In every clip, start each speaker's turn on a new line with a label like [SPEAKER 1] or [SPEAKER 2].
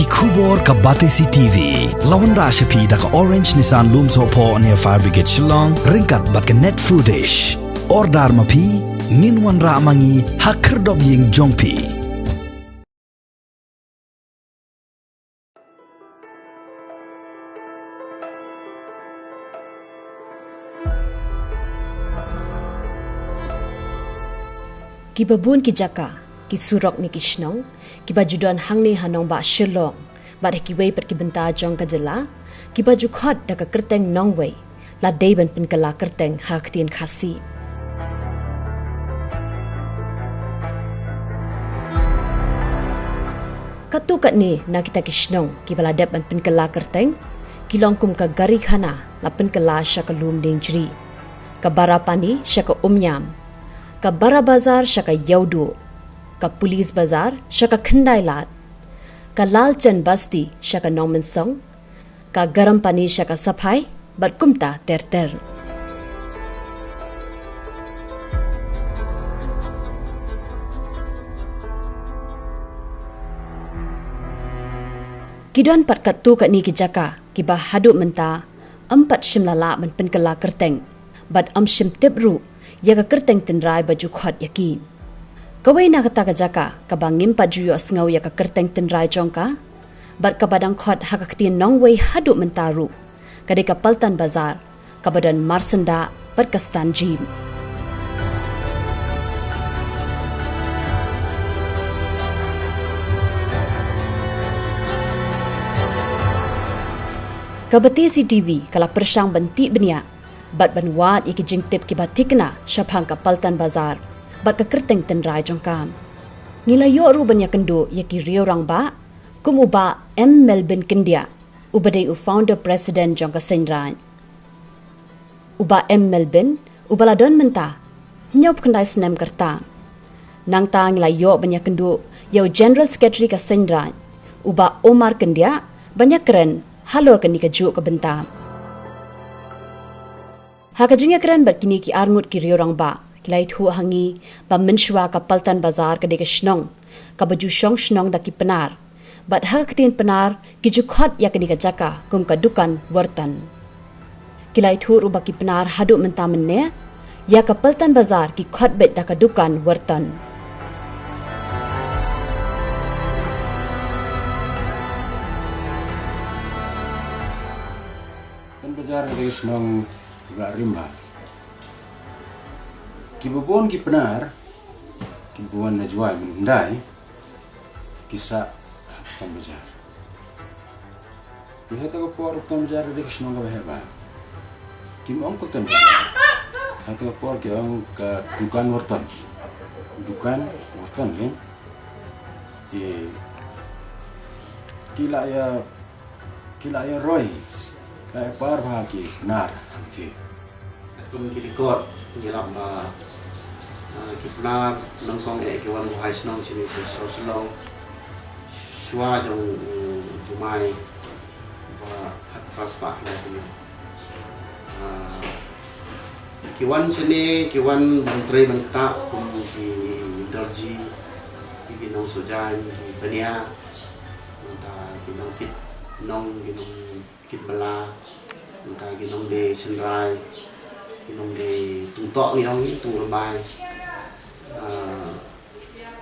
[SPEAKER 1] Kubor ka Batesi TV. Lawan ra siya da ka Orange Nissan Lumso po near Fire Brigade Shillong. Ringkat bat ka net foodish. Ordar mapi. Minwan ra mangi hakerdog ying jongpi.
[SPEAKER 2] Kibabun ki jaka, ki surok ni kishnong, ki bajudan hang ni hanong ba shilong, ba kiway per ki benta jong ka jela, ki baju khot da ka Kyrteng nongway, la dayban pin kala Kyrteng haktin khasi. Katukat ni na kita kishnong, ki baladep ban pin kala Kyrteng, ki longkum ka gari khana, la pin kala sya ka lum ding jri, ka barapani sya ka umyam, ka bara bazar shaka yaudu, ka pulis bazar shaka khandailat, ka lalchan basti shaka norman song, ka garam pani shaka safai berkumta ter. Kidon pat katu kat ni kijaka kiba haduk menta 4 shimlala men penkala Kyrteng, bad shim tibru ya ka Kyrteng tenrai baju khot yaki. Kawai na kata kajaka kabangim pajuyo asngau ya ka Kyrteng tenrai jongka, bar kabadang khot hakaktin nongway haduk mentaru, kadai ka Paltan Bazar, kabadan marsenda berkastan jim. Kabati CTV kala persang bentik benia, bat banwat iki jingtip ki batikna syapang ka Paltan Bazar, bat ka Kyrteng tenrai jongkam. Ngilayo ru banya kendo yaki rio rang ba, kum uba Melbourne kendia, ubadai founder president jongka senrai. Uba Melbourne, ubala don menta, nyop kendai senem kerta. Nang ta ngilayo banya kendo yau general secretary ka senrai, uba Omar kendia, banyak keren halor keni ka juk ka benta. Hakajingya keren berkini ki arngut ki riorang ba, kilai thu hangi, ba menshwa ka Paltan Bazar ka deka shnong, ka baju shnong da ki Pnar, bat hakatin Pnar ki Khot ya keni ka jaka, kum ka Dukan Wyrton. Kilai thu ruba ki Pnar haduk menta menne, ya ka Paltan Bazar ki Khot bet da ka Dukan Wyrton.
[SPEAKER 3] Kan Bazar dari shnong rimba. Kibubon ki Pnar, kibubon na jual mendai, kisah kan Bazar. Lihat aku por kan Bazar dari kisah nggak bahaya. Kim ong kan Bazar. Hati aku por kiong ke Dukan Wyrton kan? Di kila ya Roy, kila par bahagi Pnar nanti.
[SPEAKER 4] Tum kiri Khot ngilam ki Pnar nongkong kiwan buhai snong sini so shwa jong jumai ba khat transpak na kini kiwan sini kiwan menteri bangta kum ki darji ki nong sojan ki bania ta ki nong kit bala ta ki nong de senrai nong de tung tok ni nong tung lembai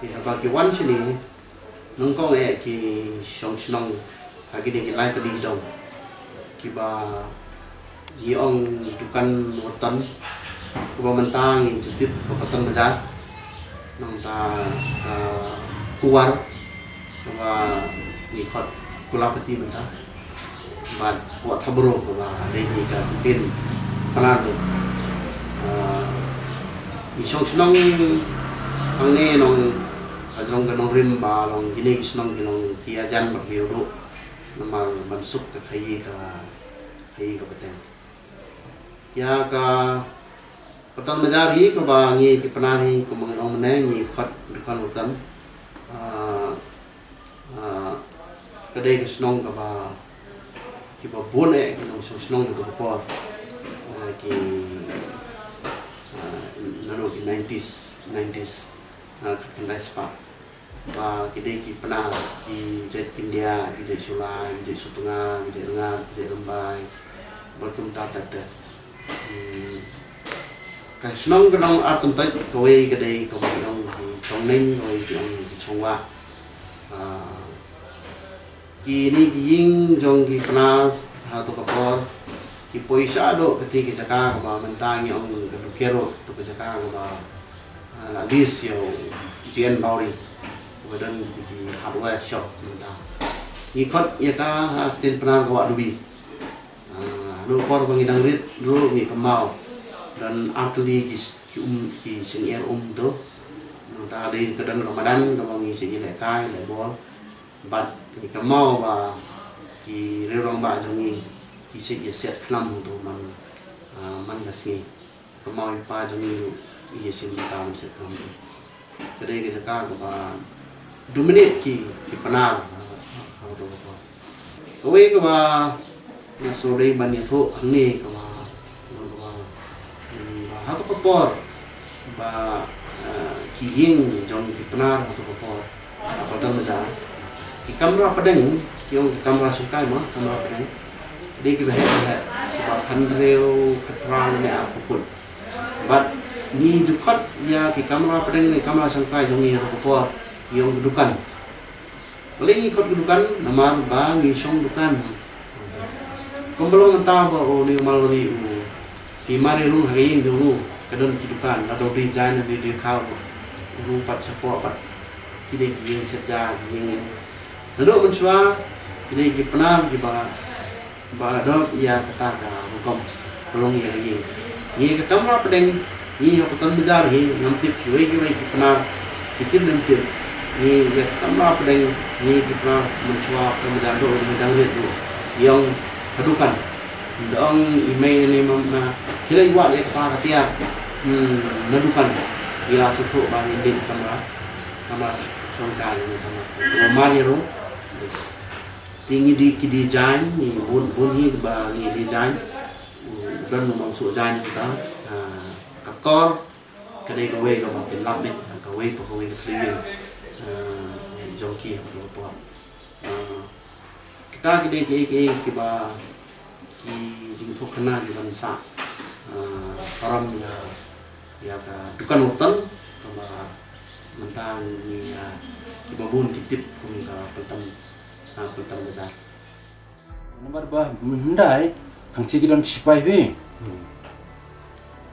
[SPEAKER 4] ki haba ki wan sini nong kong ki snong hagi de ki lai tadi dong ki ba yi ong Dukan Wyrton ku ba mentang jutip ke Paltan Bazar nong ta kuar ba ni Khot kulapati benta ba kuat thabro ba de ni ka tin Pnar isong ang ne nong azong ganong rimba long gini kisnong ginong tiajan berbiudu namal mansuk ke khayi ka Pateng ya ka Paltan Bazar hi ko ba ngi ki Pnar hi ko mangnong ne ngi Khot Dukan Wyrton kadai kisnong ka ba ki ba bone ginong snong to por ki nano ki 90s kan spa và kita pernah kita India kita Sulai kita Sutengah kita Rengat kita Lembai berkunta tata cái nông cái nông ăn tết cái đây cái ông thì trồng ninh rồi thì ông thì trồng hoa cái này cái ying trong cái Pnar atau kapal cái poisa do ketika Jakarta ba mentang yang cái kero tu ke Jakarta ba la dis yo jian bauri kemudian di hardware shop mentang ni Khot ya ka tin Pnar ko dubi lu kor bangidang rit lu ni kemau dan atli ki senior tu ta đi cái đơn Ramadan cái bang si lại kai lại bol bat ni kemau ba ki rerong ba jongi ki si set klam tu man gasni kemau pa jongi i sim tam set klam tu cái đây cái ka ba 2 minit ki Pnar tu ko kowe ko ba na sore ban ni tho ni ko ba atau kapor ba kiying jong ki Pnar atau kapor Paltan Bazar ki kamera pedeng ki ong kamera sukai ma kamera pedeng jadi ki bahe ki ba khan reu khatrang ne apun bat ni Dukan ya ki kamera pedeng ni kamera sukai jong ni atau kapor yang Dukan paling ikut Dukan nama ba ni song Dukan kembelong entah ba o ni mal ri ki mari ru hari dulu kadon ki Dukan ada design di kau rumpat support pat ki yang seja yang lalu mencua ki Pnar ki ba dot ya kata ka hukum pelong ya ni ke kamera pedeng ni Paltan Bazar hi namtip ki Pnar ki namtip ni ya kamera pedeng ni ki Pnar mencua ke Bazar do mendang itu yang Dukan dong email ni mama kira buat dia kata katia Dukan bila suatu bang ini kamera songkal ni kamera mari ro tinggi di design ni bun ni ba ni design dan memang so design kita kakor kedai gawe ka ba pen lap ni gawe ke training jongki apa kita kedai ke ba jing thok kena di bangsa param ya ka Dukan Wyrton kama mentang ni kibabun kitip kum ka Paltan Bazar
[SPEAKER 3] nomor bah mendai hang si kidon cipai be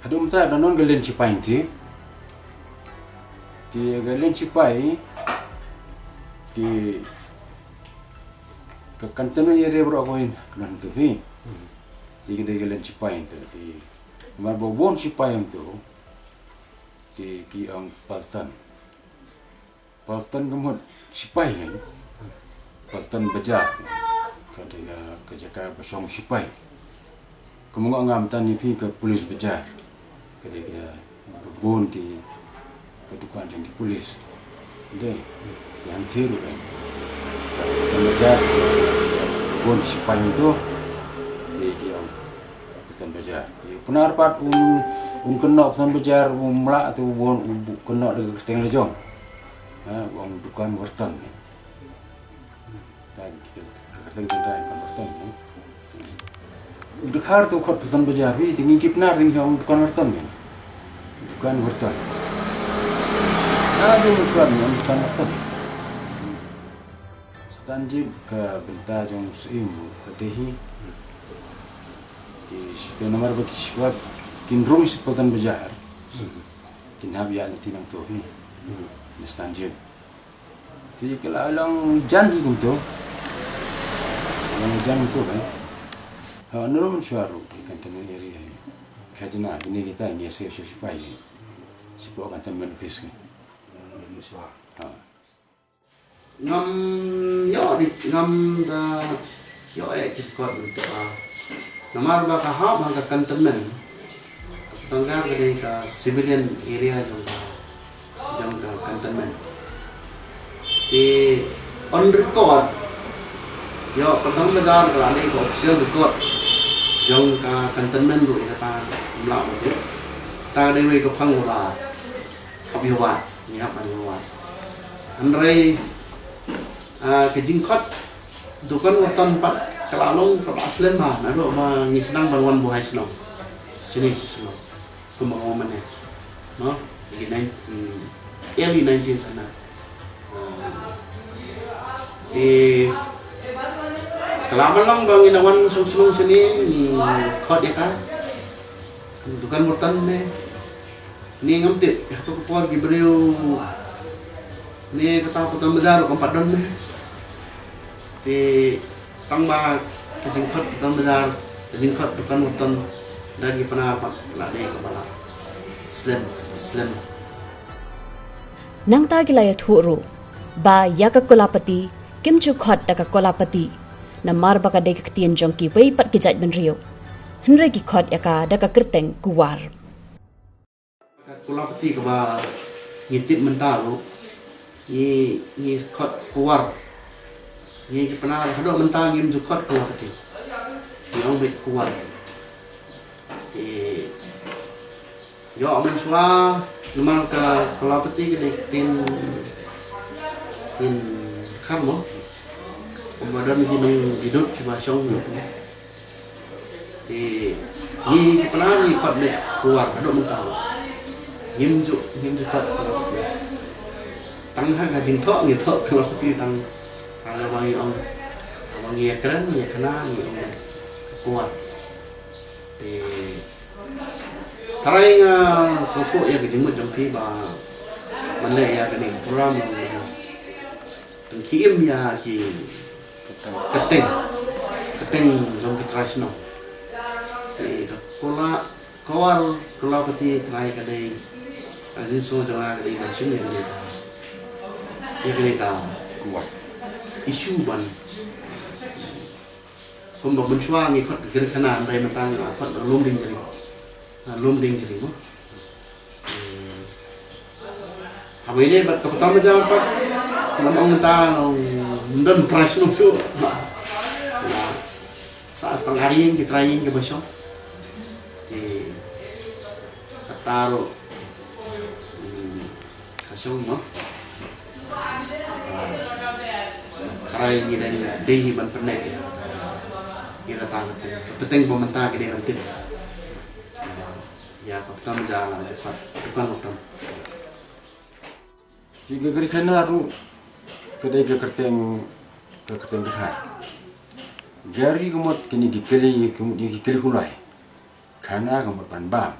[SPEAKER 3] adum ta danon galen cipai ti galen cipai ti ke kanten ni re bro ko in kan tu fi ti galen cipai tu ti nomor bon cipai tu ti ki ang Paltan kemud cipai kan Paltan Bazar kadang ke Jakarta bersama cipai kemudian ngam tani pi ke polis Bazar kadang bon ti ke Dukan jeng polis deh yang tiru kan Bazar bon cipai tu ti ang Paltan Bazar ti Pnar pat kena Paltan Bazar melak tu bon kena de Kyrteng lejong wong Dukan Wyrton kan Kyrteng kan Wyrton Dukhar tu Khot Paltan Bazar wi tinggi ki Pnar tinggi wong Dukan Wyrton kan Dukan Wyrton ada musuhan yang Dukan Wyrton stanjib ke benta jong seimu kedehi di situ nomor bagi sebab kinrung Paltan Bazar kinhab ya nanti nang tu ni stanjib ti kala lang jan hi gum tu lang jan tu kan ha nurun suaru kan temen area kajna ini kita ni se supai sipo kan temen fisk ha
[SPEAKER 4] ngam yo di ngam da yo kit Khot untuk namar ba ka ha ba ka kantonmen tangga ke ka civilian area jang ka kantonmen di on record yo Paltan Bazar ka ani ko official record jang ka kantonmen ru kata mla mo ta dei we ko phang ra khop yo wa ni hap ani wa Andre kejing Khot Dukan Wyrton pat kelalong ke aslen mah nado ma ngisnang bangun buhay senong sini senong kembangun mana no lagi early 19 sana kelaman lang bangin awan senong sini Khot ya kan Dukan Wyrton ni ngamtit tu kepor gibreu ni kata Paltan Bazar ko padon di tangba kejing Khot Paltan Bazar kejing Khot Dukan Wyrton lagi Pnar pak lagi kepala slam
[SPEAKER 2] nang ta gilaya thuru ba yaka kolapati kimchu Khot daka kolapati na mar baka de ktien jongki wei pat kijat benrio henre ki Khot yaka daka Kyrteng kuwar
[SPEAKER 4] kolapati kaba ngitip mentalo ni Khot kuwar ni Pnar hado mentang ngim ju Khot kolapati ni ong bet kuwar di yo amen swa lumal ka kolapati ke tin karmo kemudian hidup di basong gitu di Pnar ni Khot bet kuwar hado mentang ngim ju Khot kolapati tang ha jing thok ngi thok kolapati tang ala wangi ong wangi keren ya kena ni ong kuat di tarai sofu ya kejimut jampi ba mande ya kene program tengkim ya ki Kyrteng jom ki tradisional di kola kawar kolapati tarai kadai azin so jangan kadai macam ni ya kene ka kuat isu ban kumba benchua ngi Khot kir khana andai matang Khot lum ding jeri mo habai ne bat kaptam jawan pat kalam ong ta don price no so sa setengah hari kita trying ke besok di kataro kasong mo karai ni dan dehi ban pernek ira tang penting pementah ke dewan tip ya Paltan jalan cepat Dukan Wyrton
[SPEAKER 3] jika geri kana ru kedai ke Kyrteng dekat gari kemot kini dikeli hulai kana kemot panbam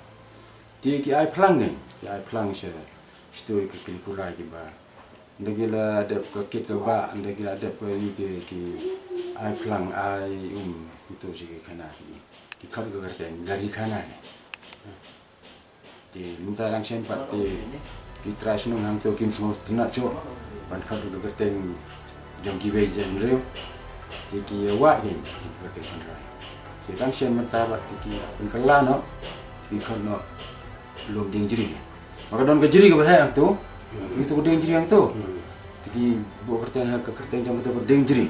[SPEAKER 3] ti ki ai plang ni ai plang se stoi ke keli hulai ki ba ndagila ada ke ba ndagila ada pe ni ki ai plang ai itu si kana ki Khot ke Kyrteng gari kana ni di minta lang sempat di tradisional hang tu kim semua tenak cok ban Khot ke Kyrteng jom gibe jen reu ki wa ni Kyrteng Pnar di lang sem minta bat ki penkala no ki Khot no belum ding jeri maka don ke jeri ke bahaya tu itu ding jeri yang tu ki bu Kyrteng ke Kyrteng jom tu ding jeri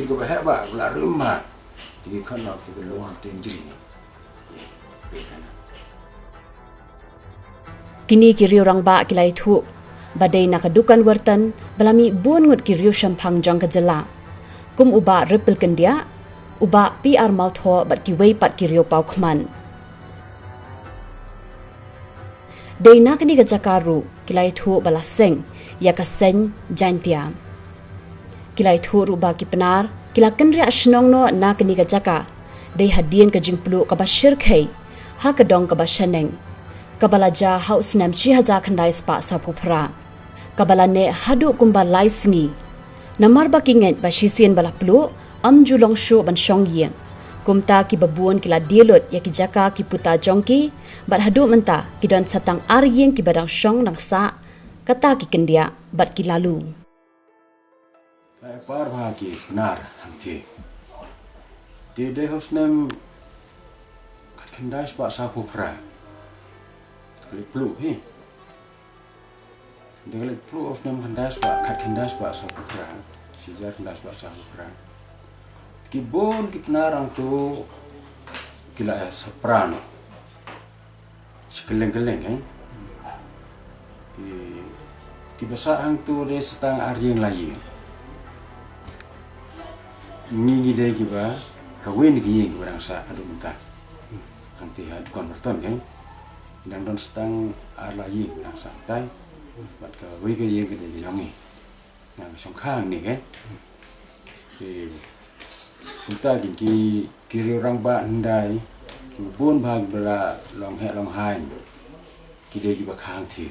[SPEAKER 3] ke bahaya ba la rumah ki Khot no tu belum ding jeri
[SPEAKER 2] kini kiri orang ba kilai thu badai nak Dukan Wyrton belami bun ngut kiri shampang jang ke jela kum uba ripel kendia uba PR mau tho bat ki wei pat kiri pau khman dei nak ni ke jakaru kilai thu balaseng ya ka seng jantia kilai thu ruba ki Pnar kila kenria shnong no nak ni ke jaka dei hadien ke jingplu ka bashir khai ha ka dong ka bashaneng kabala ja haus nam 6000 khandai spa sa phupra kabala ne hadu kumba laisni namar ba kinget ba shisien bala plu am julong shu ban shong yeng kumta ki babuan kila dielot ya ki jaka ki puta jongki bat hadu menta ki don satang ar yeng ki badang shong nang sa kata ki kendia bat ki lalu
[SPEAKER 3] par ba ki Pnar hamti di de haus nam khandai spa sa phupra klik plu he dengan plu of nam kandas pak kat kandas pak sa pukran sijar kandas pak sa pukran kibon ki Pnar ang tu kila soprano sekeleng-keleng di Kibasa hang tu de setang arjing lagi. Ngi de kiba kawin gi kiba rang sa adu minta. Hang ti had konverton kan. Dan don setang ar lagi rang sa tai. Bat ka wi ke yeng ke de yong ni. Ngang song khang ni kan. Thì chúng ta kỳ răng bạn đây buôn bằng là lòng hẹ lòng hai kỳ đây kỳ bạc hàng thì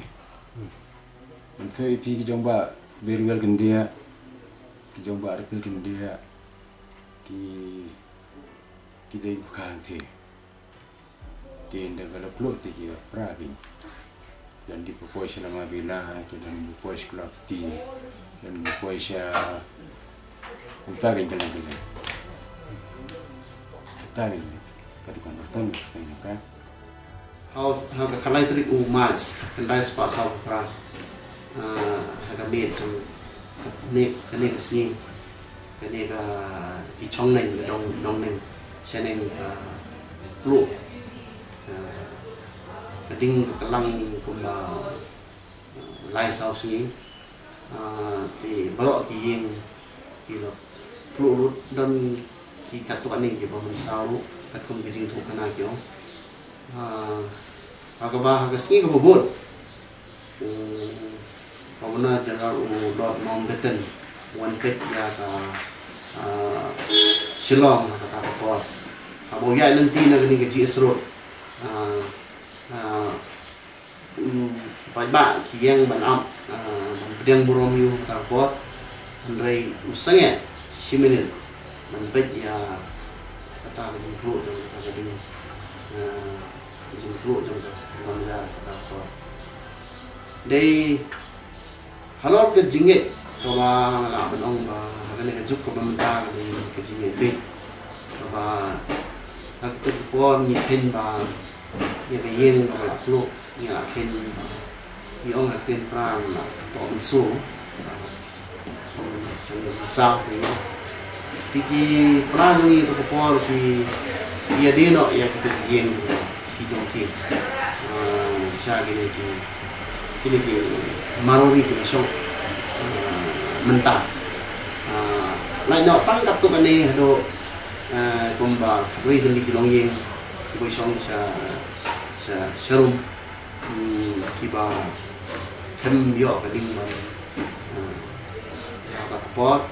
[SPEAKER 3] mình thấy phi cái trong bà very well gần dia cái trong bà rất gần dia kỳ đây bạc hàng thì tiền develop lo thì kỳ pra bin dan di pokoi selama bila dan pokoi sekolah ti dan pokoi kita kan jalan-jalan. Kita kan pada konverton kan.
[SPEAKER 4] How ka kalai tri mas kendai spasal pra ha met ne ka sni ka ne ka di chong neng dong neng seneng ka plu ka ding ka lang kumba lai sau sni ti barok ki yeng kilo plu dan ki katuan ni ki pamun sau kat kum ki jing thu kana kyo agaba hagasni ka bobot pamuna general dot Mountbatten one pet ya ka Shillong ka ta ko abo ya nanti na ni ka ji esro pai ba ki yang ban am pedang burom yu ta ko Andrei usangnya siminin menpet ya kata jemput jang kata ding jemput jang Bazar kata apa dei halor ke jingit kawa la benong ba kan ke juk ko mentang di ke jingit bit ba hak tu pon ni ken ba ni ke yeng ko la plu ni la ken ni ong hak ken prang la to su sao thì tiki plan ni to por ki ia dino ya kita yen ki jongki sha gini ki marori ki so mentah lai no tang kap tu kan ni do kumba kri den ki long yen ki bo song sa serum ki ba kem yo ka ding ba pot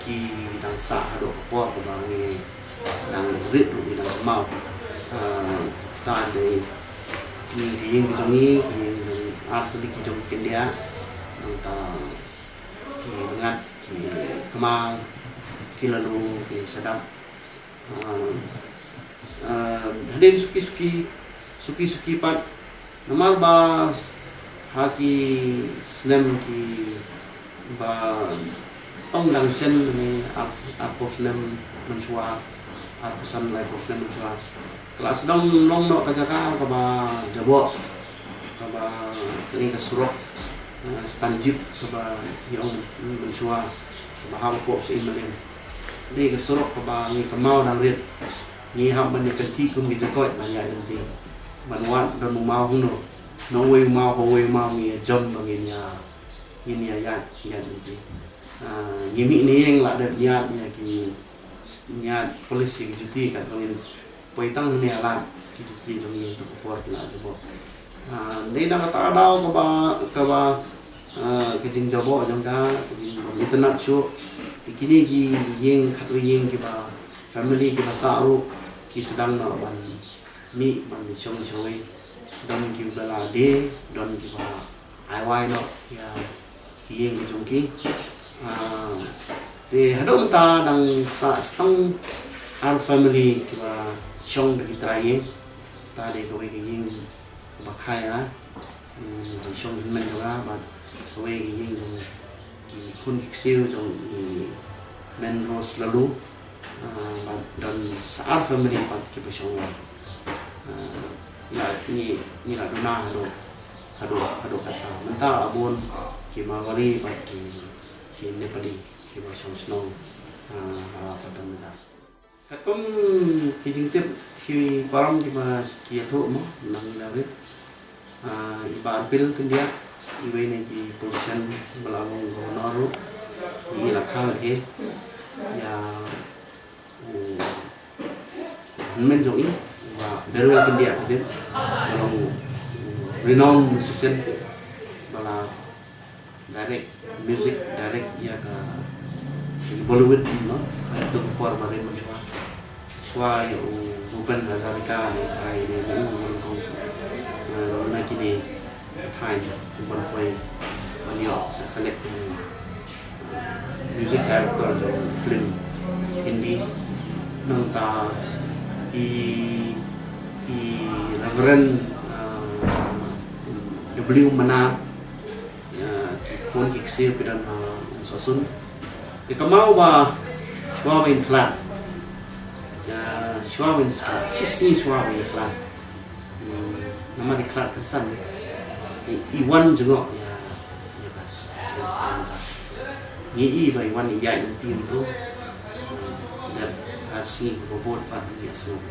[SPEAKER 4] ki dang sa do pot ko bang ni dang rit lu dang mau ta de ki yeng ki jong ni ki art ki jong ken dia dang ta ki ngat ki kemang ki lalu ki sedap haden suki pat normal bas haki snem ki ba tong dang sen ni apa snem mensua apa san lai snem mensua kelas dong long no kajaka ka ba jabo ka ba kini ka surok stanjip ka ba yong mensua ka ba ham ko sin malen ni ka surok ka ba ni ka mau dang rit ni ham ban ni kan ti kum gi jakoi ban ya dan ti ban wan don mau hung no we mau ho we mau ni jom bangin ya ini ya nanti gimik ni yang lah ada niatnya ki niat polisi ki cuti kan kalau poitang ni alat ki cuti dong ni untuk por kena jabo ni dah kata ada kaba kejing jabo jang ka kejing internet show kini ki yang katu yang ki ba family ki bahasa aru ki sedang nak ban mi ban chong choi dan ki bala de dan ki ba ai no ya kieng ke jongki te hadong ta dang sa stang our family kiba chong de traye ta de ko we kieng ba khai la chong hin men ga ba ko we kieng jong ki kun ki siu jong men ros lalu ba dan sa our family pa kiba chong ya ni la dona hado kata mentah abun ki mawari ba ki nepali ki ba song snow Paltan Bazar katum ki jingtep ki param ki ba ki atho mo nang larit iba pil kendia iwe ni ki position belawang gubernur i lakang the ya men jong i và very well India gitu belong renowned musician bala direct music direct ya ka Bollywood no itu por bare mencoba swa yo Dukan Hazarika ni try ni mu ko na kini time kuban koi manio select music director jo film Hindi nang ta i Reverend W Pnar ki kon ki ksir pidan sosun ke kamau ba Schwabin Clan Schwabin sisi Schwabin Clan nama di clan kan san Iwan juga ya bas ni i ba Iwan ya nan tim tu dan harus ni bobot padu ya semua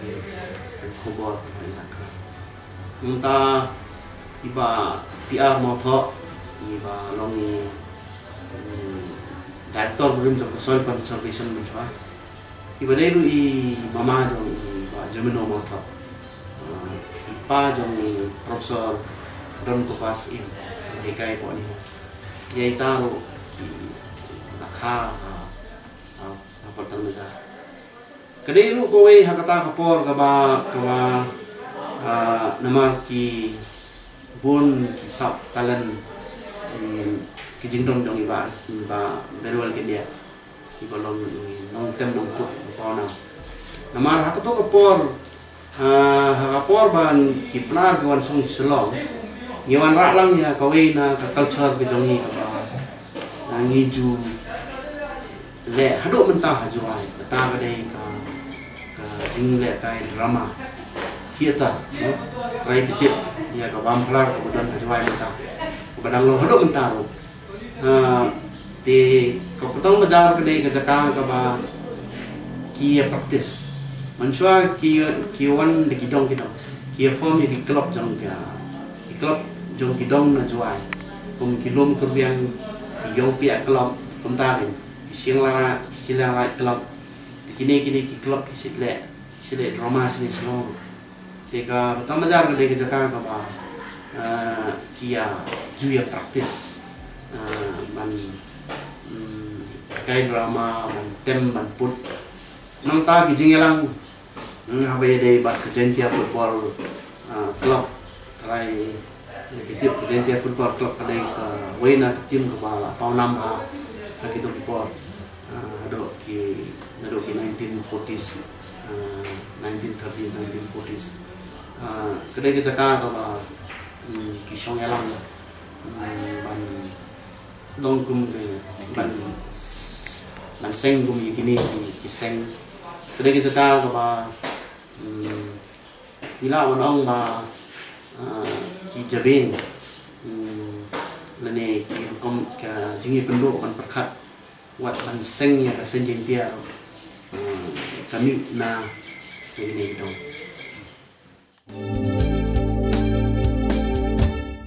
[SPEAKER 4] dan kobor ba ina clan nta iba PR mau tho iba longi director belum jauh soil conservation mencoba. Iba dulu i mama jauh iba Gemino mau tho. Ipa jauh Profesor Don Kupas in dekai po ni. Ia taruh ki nakha Paltan Bazar. Kedai lu kowe hakata kapor kaba nama ki bun ki sap talent ki jingdom jong iba berwal ke dia iba long nong tem nong put pona namar hakato kapor hakapor ban ki Pnar kawan song selong ngiwan rak lang ya kawe na ka culture ke jong ka ngiju le haduk mentah hajuai ta kadai ka jing le kai drama theater no repetitive ya ka bamplar ko dan hajuai mentah badang lo haduk mentah lo di kaputang Bazar kedai kejaka kaba kia praktis mansua kia wan di kidong kia form di klub jong kidong na juai kum kilom kurbiang yong pia klub kum tarin siang lara klub di kini ki klub ki sile drama sini slow teka kaputang Bazar kedai kejaka kaba kia juya praktis man kai drama man tem man put nang ta ki jingelang habe dei bat kejentia football club try ketip kejentia football club kadai ka wena tim ka bala paunam ha kitu report ado ki 1940s 1930s 1940s kadai ke jaka ka ba ki songelang dong kum ban seng kum gini ki seng kedai kita ka ba bila wanong ba ki jabing lene ki kom ka jingi penduk ban perkat wat ban seng ya ka senjin dia kami na ini dong